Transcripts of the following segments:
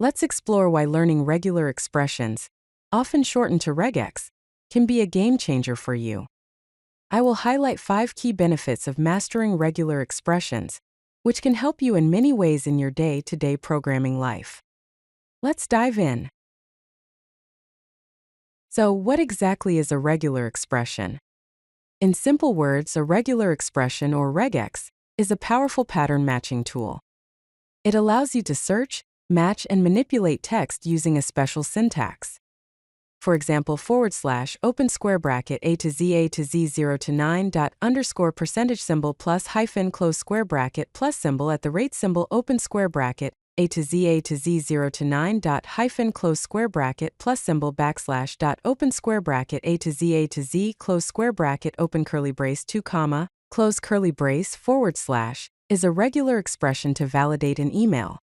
Let's explore why learning regular expressions, often shortened to regex, can be a game changer for you. I will highlight 5 key benefits of mastering regular expressions, which can help you in many ways in your day-to-day programming life. Let's dive in. So, what exactly is a regular expression? In simple words, a regular expression, or regex, is a powerful pattern matching tool. It allows you to search, match, and manipulate text using a special syntax. For example, / open square bracket a to z 0 to 9 dot underscore percentage symbol plus hyphen close square bracket plus symbol at the rate symbol open square bracket a to z 0 to 9 dot hyphen close square bracket plus symbol backslash dot open square bracket a to z close square bracket open curly brace 2 comma close curly brace / is a regular expression to validate an email.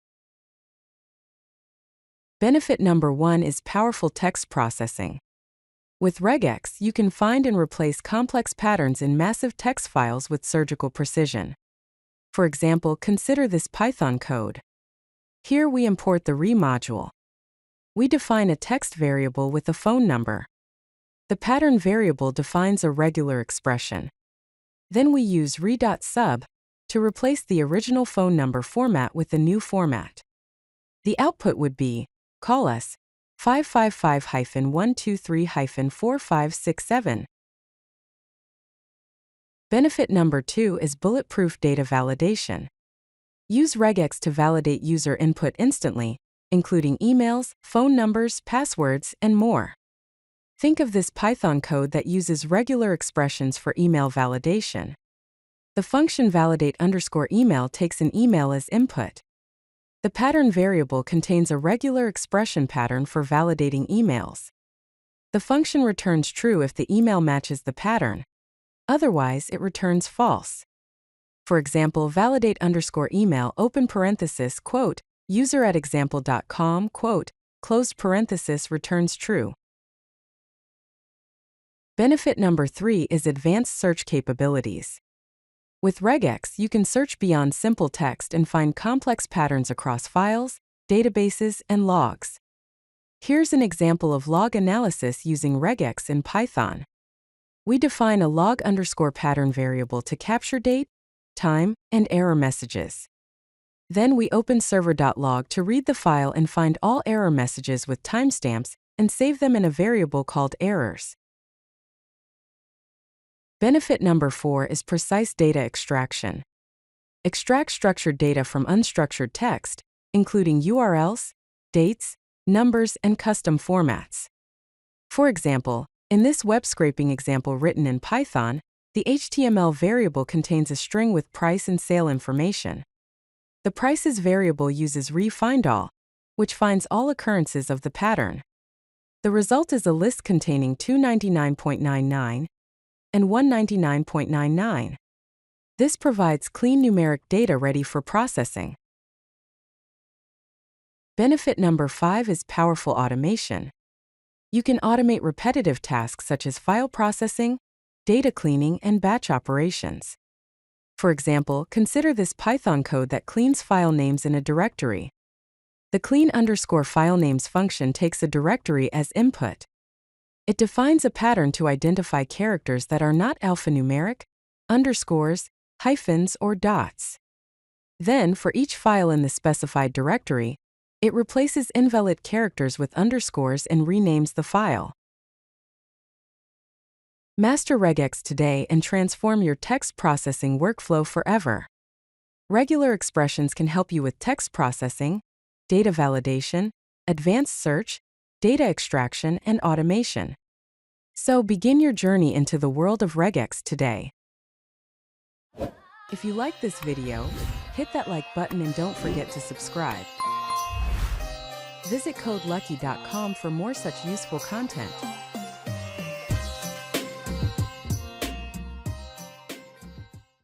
Benefit number 1 is powerful text processing. With regex, you can find and replace complex patterns in massive text files with surgical precision. For example, consider this Python code. Here we import the re module. We define a text variable with a phone number. The pattern variable defines a regular expression. Then we use re.sub to replace the original phone number format with the new format. The output would be call us 555-123-4567. Benefit number 2 is bulletproof data validation. Use regex to validate user input instantly, including emails, phone numbers, passwords, and more. Think of this Python code that uses regular expressions for email validation. The function validate_email takes an email as input. The pattern variable contains a regular expression pattern for validating emails. The function returns true if the email matches the pattern. Otherwise, it returns false. For example, validate_email open parenthesis quote user at example.com quote closed parenthesis returns true. Benefit number 3 is advanced search capabilities. With regex, you can search beyond simple text and find complex patterns across files, databases, and logs. Here's an example of log analysis using regex in Python. We define a log_pattern variable to capture date, time, and error messages. Then we open server.log to read the file and find all error messages with timestamps and save them in a variable called errors. Benefit number 4 is precise data extraction. Extract structured data from unstructured text, including URLs, dates, numbers, and custom formats. For example, in this web scraping example written in Python, the HTML variable contains a string with price and sale information. The prices variable uses re-findAll, which finds all occurrences of the pattern. The result is a list containing 299.99 and 199.99. This provides clean numeric data ready for processing. Benefit number 5 is powerful automation. You can automate repetitive tasks such as file processing, data cleaning, and batch operations. For example, consider this Python code that cleans file names in a directory. The clean_filenames function takes a directory as input. It defines a pattern to identify characters that are not alphanumeric, underscores, hyphens, or dots. Then, for each file in the specified directory, it replaces invalid characters with underscores and renames the file. Master regex today and transform your text processing workflow forever. Regular expressions can help you with text processing, data validation, advanced search, data extraction, and automation. So begin your journey into the world of regex today. If you like this video, hit that like button and don't forget to subscribe. Visit CodeLucky.com for more such useful content.